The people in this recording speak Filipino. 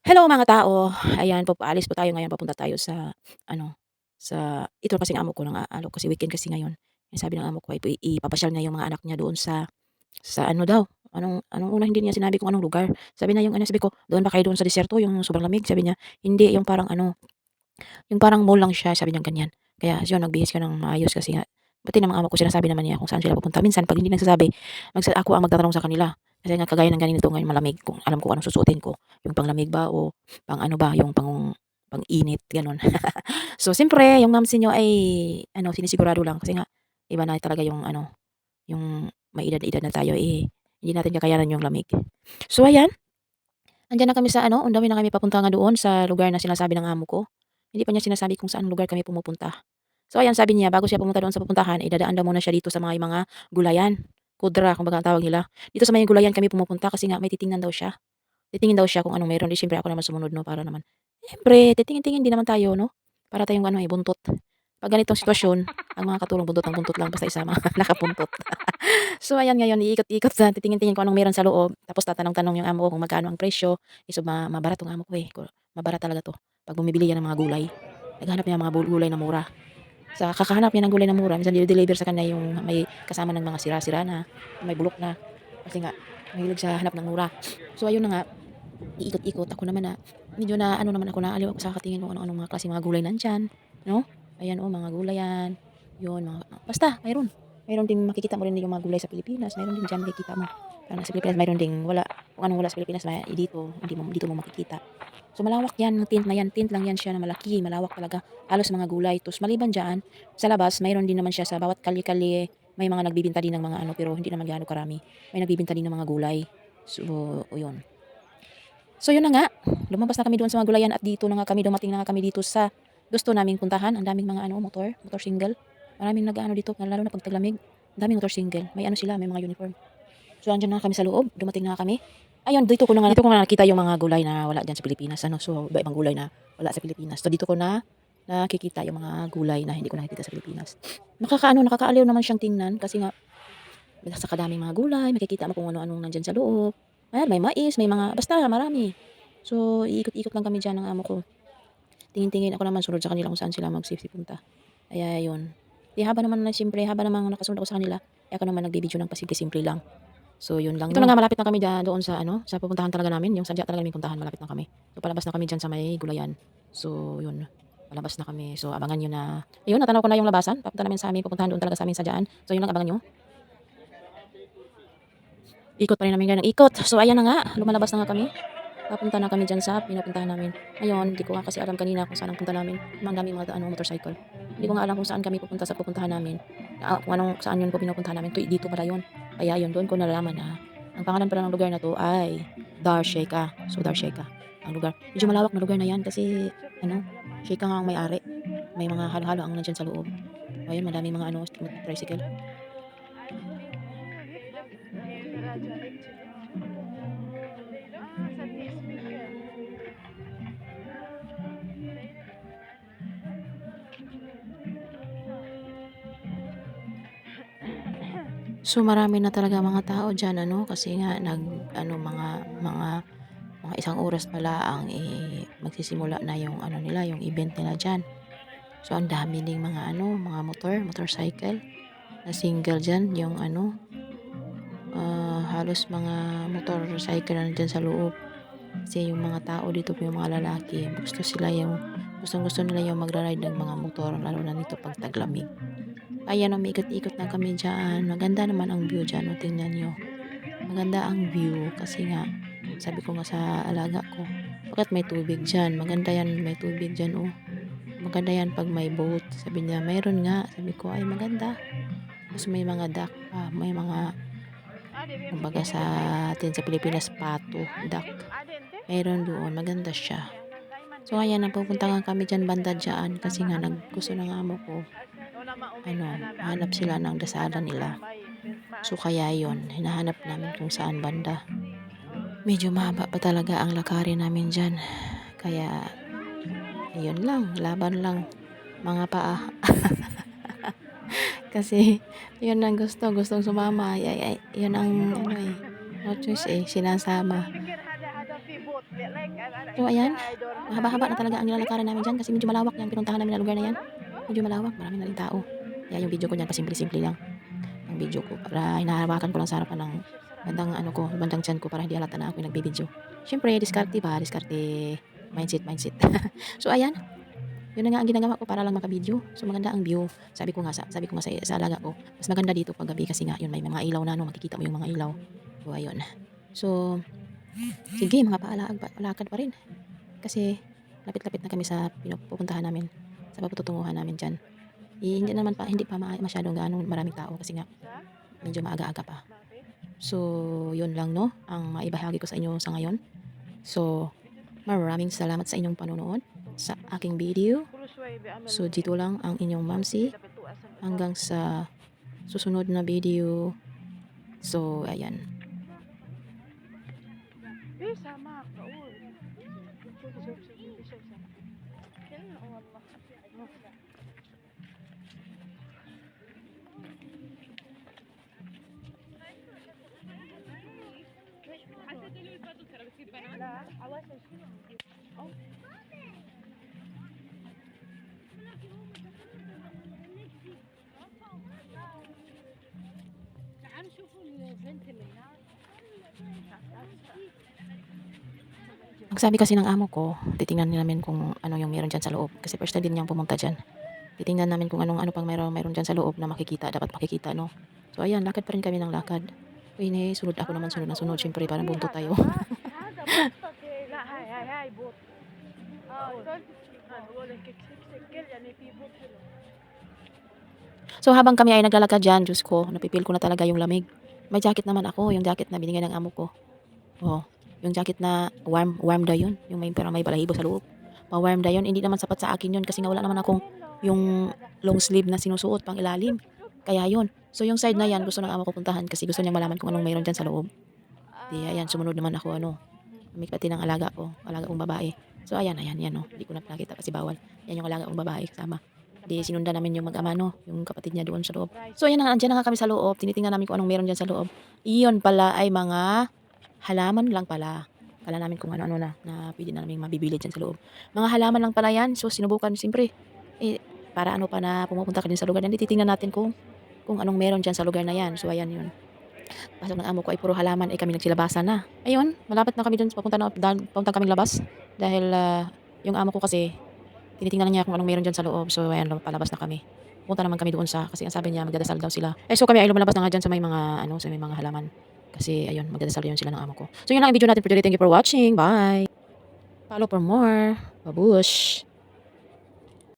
Hello mga tao, ayan aalis po tayo ngayon papunta tayo sa ano, ito kasing amo ko nang-aalok kasi weekend kasi ngayon. Eh, sabi ng amo ko ay ipapasyal niya yung mga anak niya doon sa ano daw, anong una hindi niya sinabi kung anong lugar. Sabi na yung ano, sabi ko, "Doon ba kayo doon sa disyerto yung sobrang lamig?" Sabi niya, "Hindi, yung parang ano, yung parang mall lang siya." Sabi niyang ganyan. Kaya yun nagbihis ka ng maayos kasi nga pati ng amo ko sinasabi naman niya kung saan sila pupunta. Minsan 'pag hindi nagsasabi, ako ang magtatanong sa kanila. Kasi nga kagaya ng ganito ngayon malamig, kung alam ko anong susuotin ko, yung panglamig ba o pang-ano ba, yung pang-init, gano'n. So, siyempre yung momsi niyo ay ano, sinisigurado lang kasi nga iba na talaga yung ano, yung may edad-edad na tayo, eh, hindi natin kakayanan yung lamig. So, ayan, andiyan na kami sa ano, on the way na kami papunta nga doon sa lugar na sinasabi ng amo ko. Hindi pa niya sinasabi kung saang lugar kami pumupunta. So, ayan, sabi niya bago siya pumunta doon sa pupuntahan, eh, dadaan daw muna siya dito sa mga gulayan, kudra kumbaga ang tawag nila. Dito sa may gulayan kami pumupunta kasi nga may titingnan daw siya. Titingin daw siya kung anong meron, 'di siyempre ako naman sumunod 'no, para naman siyempre titingin-tingin din naman tayo 'no, para tayong ano, eh, buntot. 'Pag ganitong sitwasyon, ang mga katulong buntot ng buntot lang basta isama nakabuntot. So, ayan ngayon iikot-ikot sa titingin-tingin kung anong meron sa loob, tapos tatanong-tanong yung amo ko kung magkano ang presyo. Eh, so mabarat 'tong amo ko, eh, mabarat talaga 'to 'pag bumibili yan ng mga gulay. Naghahanap yan ng mga gulay na mura. Sa kakahanap niya ng gulay na mura minsan dine-deliver sa kanya yung may kasama ng mga sira-sira na, may bulok na, kasi nga mahilig siya hanap ng mura. So, ayun na nga, iikot-ikot ako naman na medyo na ano naman ako, naaliw ako sa katingin kung ano-anong mga klaseng mga gulay nandiyan, 'no. Ayan, oh, mga gulay yan, yun mga basta mayroon. Mayroon ding makikita mo rin yung mga gulay sa Pilipinas, mayroon din diyan makikita mo. Parang sa Pilipinas mayroon ding wala, kung anong wala sa Pilipinas dito dito mo makikita. So, malawak yan, yung tint na yan, tint lang yan siya na malaki, malawak talaga, halos mga gulay. Tapos maliban diyan, sa labas mayroon din naman siya sa bawat kalye-kalye, may mga nagbibenta din ng mga ano, pero hindi naman gaano karami. May nagbibenta din ng mga gulay. So, yun. So, yun na nga, lumabas na kami doon sa mga gulayan at dito na nga kami, dumating na nga kami dito sa gusto naming puntahan. Ang daming mga ano, motor single. Maraming nag-aano dito, lalo na 'pag taglamig. Ang daming motor single. May ano sila, may mga uniform. So, andiyan na kami sa loob, dumating na nga kami. Ayun, dito ko na nakita yung mga gulay na wala diyan sa Pilipinas ano. So, iba-ibang gulay na wala sa Pilipinas. So, dito ko na nakikita yung mga gulay na hindi ko nakikita sa Pilipinas. Nakakaaliw naman siyang tingnan kasi nga sa kadaming mga gulay, makikita mo kung ano-anong nandiyan sa loob. Ayan, may mais, may mga basta marami. So, iikot-ikot lang kami diyan ng amo ko. Tingin-tingin ako naman sunod sa kanila kung saan sila punta. Kaya yun. Haba naman na siyempre, haba namang nakasunod ako sa kanila, ako naman nagbibideo ng pasimple-simple lang. So, yun lang. Ito na nga, malapit na kami doon sa ano, sa pupuntahan talaga namin, yung sadya talaga naming puntahan, malapit na kami. So, palabas na kami diyan sa may gulayan. So, yun. Palabas na kami. So, abangan niyo na. Ayun, natanaw ko na yung labasan. Papunta namin sa aming pupuntahan doon talaga sa aming sadyaan. So, yun lang, abangan niyo. Ikot pa rin namin ngayon ng ikot. So, ayan na nga, lumalabas na nga kami. Papunta na kami diyan sa pinupuntahan namin. Ngayon, hindi ko nga kasi alam kanina kung saan ang punta namin. Ang daming mga ano, motorcycle. Hindi ko nga alam kung saan kami pupunta sa pupuntahan namin. Kung anong saan yun po pinupuntahan namin. Dito pala yun. Kaya yun, doon ko nalaman na ang pangalan pala ng lugar na to ay Darsheka. So, Darsheka ang lugar. Medyo malawak na lugar na yan kasi ano, Sheka nga ang may-ari. May mga halo-halo ang nandyan sa loob. Ayun, madaming mga ano, tricycle. So, marami na talaga mga tao diyan ano, kasi nga nag-ano mga isang oras pa laang, eh, magsisimula na yung ano nila, yung event nila diyan. So, ang dami ding mga ano, mga motorcycle na single diyan, yung ano, halos mga motorcycle na nandiyan sa loob. Kasi yung mga tao dito, yung mga lalaki, gustong-gusto nila yung magra-ride ng mga motor, lalo na nito 'pag taglamig. Ayan, umiikot-ikot na kami diyan. Maganda naman ang view diyan, oh, tingnan niyo. Maganda ang view kasi nga sabi ko nga sa alaga ko, "Bakit may tubig diyan? Maganda 'yan, may tubig diyan, oh. Maganda 'yan 'pag may boat." Sabi niya, "Meron nga." Sabi ko, "Ay maganda." Tapos may mga duck pa, may mga kumbaga sa atin sa Pilipinas pato, duck. Meron doon, maganda siya. So ayan, nagpupunta nga kami diyan banda diyan kasi nga gusto ng amo ko ano, hanap sila ng dasada nila. So kaya yon, hinahanap namin kung saan banda. Medyo mahaba pa talaga ang lakarin namin diyan. Kaya ayun lang, laban lang mga paa. Kasi yun ang gustong sumama. Yun ang ano, eh, no choice, eh, sinasama. So ayan, mahaba-haba na talaga ang nilalakaran namin diyan kasi medyo malawak yang pinuntahan namin na lugar na yan. Medyo malawak, marami na ring tao. Kaya yung video ko diyan pasimple-simple lang ang video ko para hinahawakan ko lang sa harapan ng bandang ano ko, bandang tiyan ko para hindi halata na ako yung nagbibideo. Siyempre, diskarte ba? Diskarte, mindset. So ayan, yun na nga ang ginagawa ko para lang makabideo. So maganda ang view. Sabi ko nga sa alaga ko, mas maganda dito pag gabi kasi nga yun may mga ilaw na no, makikita mo yung mga ilaw. So ayun. So sige, mga lakad pa rin. Kasi lapit-lapit na kami sa pupuntahan namin, sa patutunguhan namin diyan. Hindi pa masyadong gaano maraming tao kasi nga medyo maaga-aga pa. So, yun lang no, ang maibahagi ko sa inyo sa ngayon. So, maraming salamat sa inyong panonood sa aking video. So, dito lang ang inyong Mamsi. Hanggang sa susunod na video. So, ayan. تعالوا شوفوا البنت اللي هناك. Ang sabi kasi ng amo ko, titingnan namin kung ano yung meron dyan sa loob. Kasi first time din niyang pumunta dyan. Titingnan namin kung ano pang meron dyan sa loob na dapat makikita, no? So, ayan, lakad pa rin kami ng lakad. Ini, sunod ako naman, sunod na sunod. Siyempre, parang buntot tayo. لا هاي بوط. بقول لك سكر يعني في بوط حلو. So, habang kami ay naglalakad dyan, Diyos ko, napipil ko na talaga yung lamig. May jacket naman ako, yung jacket na binigay ng amo ko. Oh, yung jacket na warm daw yun. Yung parang may balahibo sa loob. Pa-warm daw yun. Hindi naman sapat sa akin yun kasi nga wala naman akong yung long sleeve na sinusuot pang ilalim. Kaya yun. So, yung side na yan, gusto ng amo ko puntahan kasi gusto niya malaman kung anong mayroon dyan sa loob. Di, ayan, sumunod naman ako, may pati ng alaga kong babae. So, ayan, yan, no. Hindi ko na nakita kasi bawal. Yan yung alaga kong babae kasama. Di, sinundan namin yung mag-ama, no, yung kapatid niya doon sa loob. So, ayan na, andyan na nga kami sa loob. Tinitingnan namin kung anong meron dyan sa loob. Iyon pala ay mga halaman lang pala. Kala namin kung ano-ano na pwede na namin mabibili dyan sa loob. Mga halaman lang pala yan. So, sinubukan, siyempre, para ano pa na pumupunta ka din sa lugar. Hindi titingnan natin kung anong meron dyan sa lugar na yan. So, ayan yun. Pasok ng amo ko ay puro halaman ay kami nagsilabasan na. Ayun, malapit na kami dun, papunta kaming labas. Dahil yung amo ko kasi, tinitingnan niya kung anong meron dyan sa loob. So, ayan, palabas na kami. Punta naman kami doon kasi ang sabi niya, magdadasal daw sila. So kami ay lumalabas na nga dyan sa may mga halaman. Kasi, ayun, magdadasal yun sila ng amo ko. So, yun lang ang video natin for today. Thank you for watching. Bye! Follow for more. Babush!